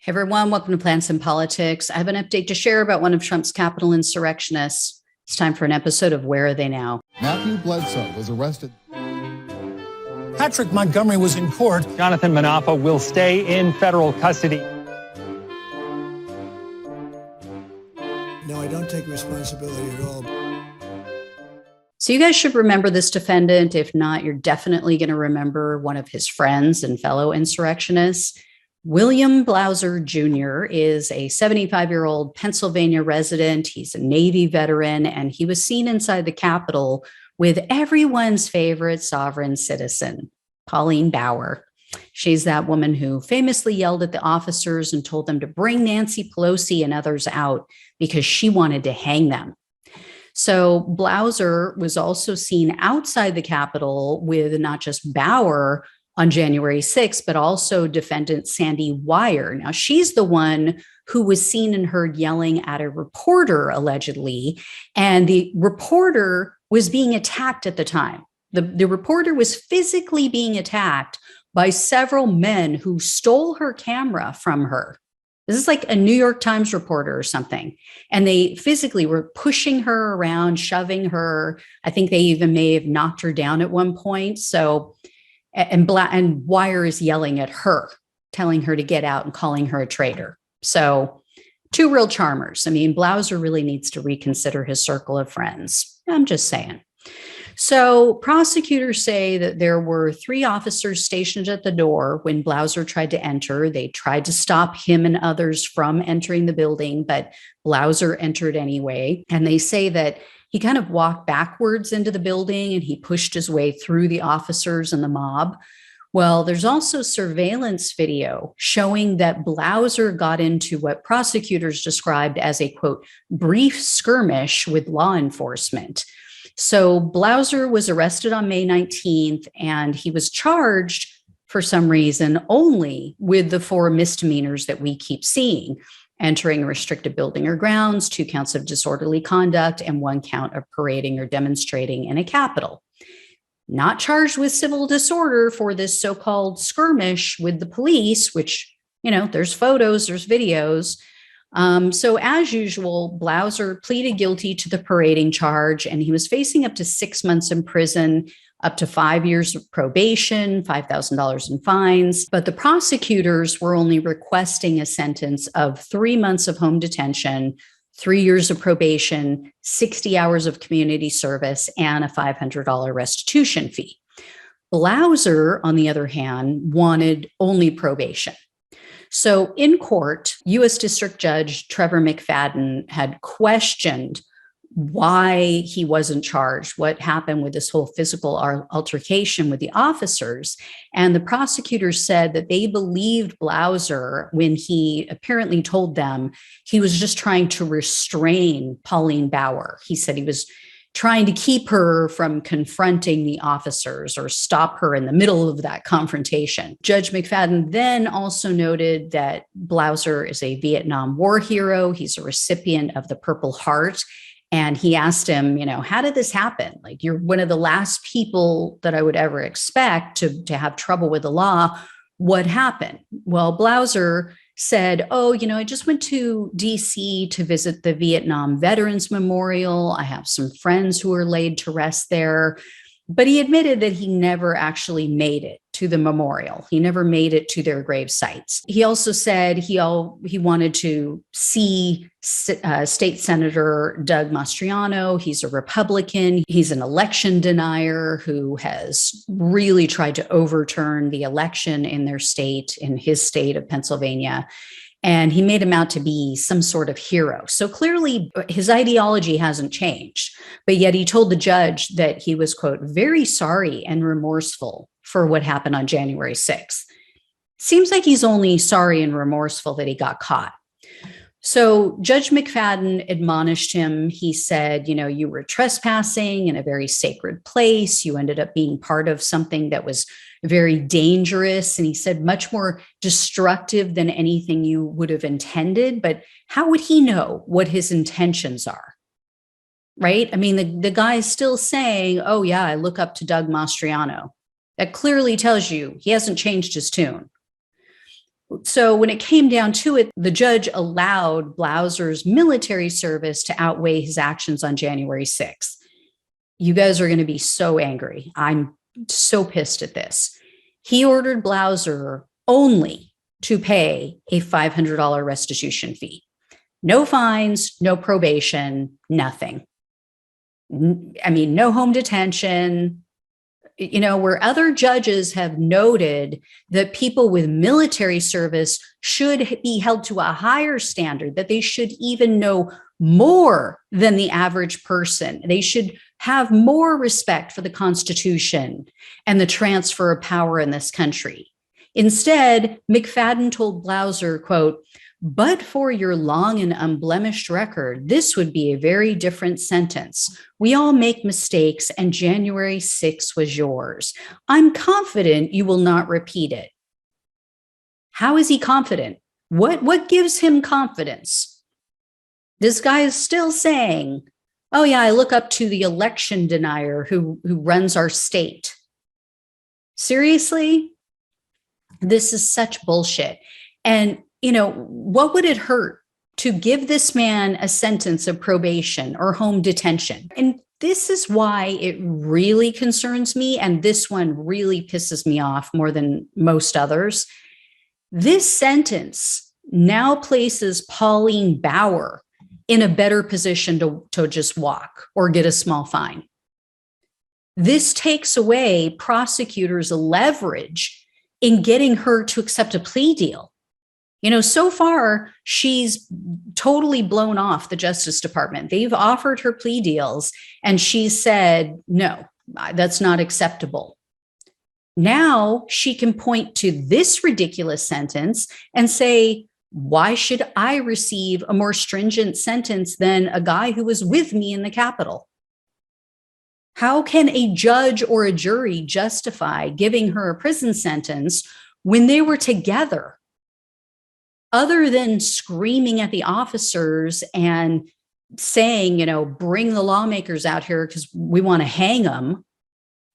Hey everyone, welcome to Plants and Politics. I have an update to share about one of Trump's Capitol insurrectionists. It's time for an episode of Where Are They Now? Matthew Bledsoe was arrested. Patrick Montgomery was in court. Jonathan Manapa will stay in federal custody. No, I don't take responsibility at all. So you guys should remember this defendant. If not, you're definitely going to remember one of his friends and fellow insurrectionists. William Blauser Jr. is a 75-year-old Pennsylvania resident. He's a Navy veteran, and he was seen inside the Capitol with everyone's favorite sovereign citizen, Pauline Bauer. She's that woman who famously yelled at the officers and told them to bring Nancy Pelosi and others out because she wanted to hang them. So Blauser was also seen outside the Capitol with not just Bauer on January 6th, but also defendant Sandy Weir. Now, she's the one who was seen and heard yelling at a reporter, allegedly, and the reporter was being attacked at the time. The reporter was physically being attacked by several men who stole her camera from her. This is like a New York Times reporter or something. And they physically were pushing her around, shoving her. I think they even may have knocked her down at one point. And Weir is yelling at her, telling her to get out and calling her a traitor. So two real charmers. I mean, Blauser really needs to reconsider his circle of friends. I'm just saying. So prosecutors say that there were 3 officers stationed at the door when Blauser tried to enter. They tried to stop him and others from entering the building, but Blauser entered anyway. And they say that he kind of walked backwards into the building and he pushed his way through the officers and the mob. Well, there's also surveillance video showing that Blauser got into what prosecutors described as a, quote, brief skirmish with law enforcement. So Blauser was arrested on May 19th, and he was charged for some reason only with the 4 misdemeanors that we keep seeing: entering a restricted building or grounds, 2 counts of disorderly conduct, and 1 count of parading or demonstrating in a Capitol. Not charged with civil disorder for this so-called skirmish with the police, which, there's photos, there's videos. So as usual, Blauser pleaded guilty to the parading charge, and he was facing up to 6 months in prison, up to 5 years of probation, $5,000 in fines. But the prosecutors were only requesting a sentence of 3 months of home detention, 3 years of probation, 60 hours of community service, and a $500 restitution fee. Blauser, on the other hand, wanted only probation. So in court, U.S. District Judge Trevor McFadden had questioned why he wasn't charged, what happened with this whole physical altercation with the officers. And the prosecutors said that they believed Blauser when he apparently told them he was just trying to restrain Pauline Bauer. He said he was trying to keep her from confronting the officers or stop her in the middle of that confrontation. Judge McFadden then also noted that Blauser is a Vietnam War hero. He's a recipient of the Purple Heart. And he asked him, how did this happen? Like, you're one of the last people that I would ever expect to have trouble with the law. What happened? Well, Blauser said, I just went to DC to visit the Vietnam Veterans Memorial. I have some friends who are laid to rest there. But he admitted that he never actually made it to the memorial. He never made it to their grave sites. He also said he wanted to see State Senator Doug Mastriano. He's a Republican. He's an election denier who has really tried to overturn the election in his state of Pennsylvania. And he made him out to be some sort of hero. So clearly his ideology hasn't changed, but yet he told the judge that he was, quote, very sorry and remorseful for what happened on January 6th. Seems like he's only sorry and remorseful that he got caught. So Judge McFadden admonished him. He said, you were trespassing in a very sacred place. You ended up being part of something that was very dangerous. And he said much more destructive than anything you would have intended. But how would he know what his intentions are? Right? I mean, the guy is still saying, oh, yeah, I look up to Doug Mastriano. That clearly tells you he hasn't changed his tune. So when it came down to it, the judge allowed Blauser's military service to outweigh his actions on January 6th. You guys are going to be so angry. I'm so pissed at this. He ordered Blauser only to pay a $500 restitution fee. No fines, no probation, nothing. I mean, no home detention. You know, where other judges have noted that people with military service should be held to a higher standard, that they should even know more than the average person. They should have more respect for the Constitution and the transfer of power in this country. Instead, McFadden told Blauser, quote, "But for your long and unblemished record, this would be a very different sentence. We all make mistakes, and January 6th was yours. I'm confident you will not repeat it." How is he confident? What gives him confidence? This guy is still saying, oh yeah, I look up to the election denier who runs our state. Seriously? This is such bullshit. And you know, what would it hurt to give this man a sentence of probation or home detention? And this is why it really concerns me. And this one really pisses me off more than most others. This sentence now places Pauline Bauer in a better position to just walk or get a small fine. This takes away prosecutors' leverage in getting her to accept a plea deal. You know, so far, she's totally blown off the Justice Department. They've offered her plea deals, and she said, no, that's not acceptable. Now she can point to this ridiculous sentence and say, why should I receive a more stringent sentence than a guy who was with me in the Capitol? How can a judge or a jury justify giving her a prison sentence when they were together? Other than screaming at the officers and saying, you know, bring the lawmakers out here because we want to hang them.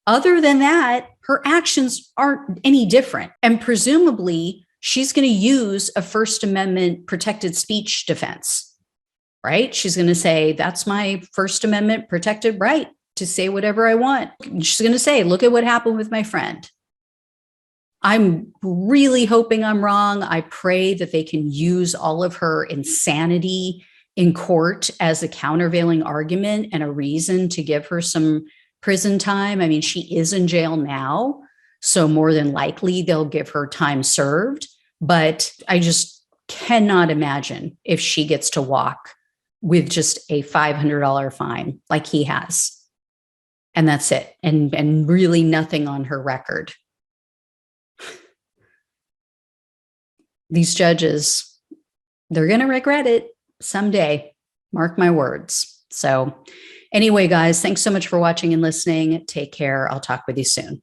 Other than that, her actions aren't any different. And presumably, she's going to use a First Amendment protected speech defense, right? She's going to say, that's my First Amendment protected right to say whatever I want. She's going to say, look at what happened with my friend. I'm really hoping I'm wrong. I pray that they can use all of her insanity in court as a countervailing argument and a reason to give her some prison time. I mean, she is in jail now, so more than likely they'll give her time served. But I just cannot imagine if she gets to walk with just a $500 fine like he has. And that's it. And really nothing on her record. These judges, they're going to regret it someday. Mark my words. So anyway, guys, thanks so much for watching and listening. Take care. I'll talk with you soon.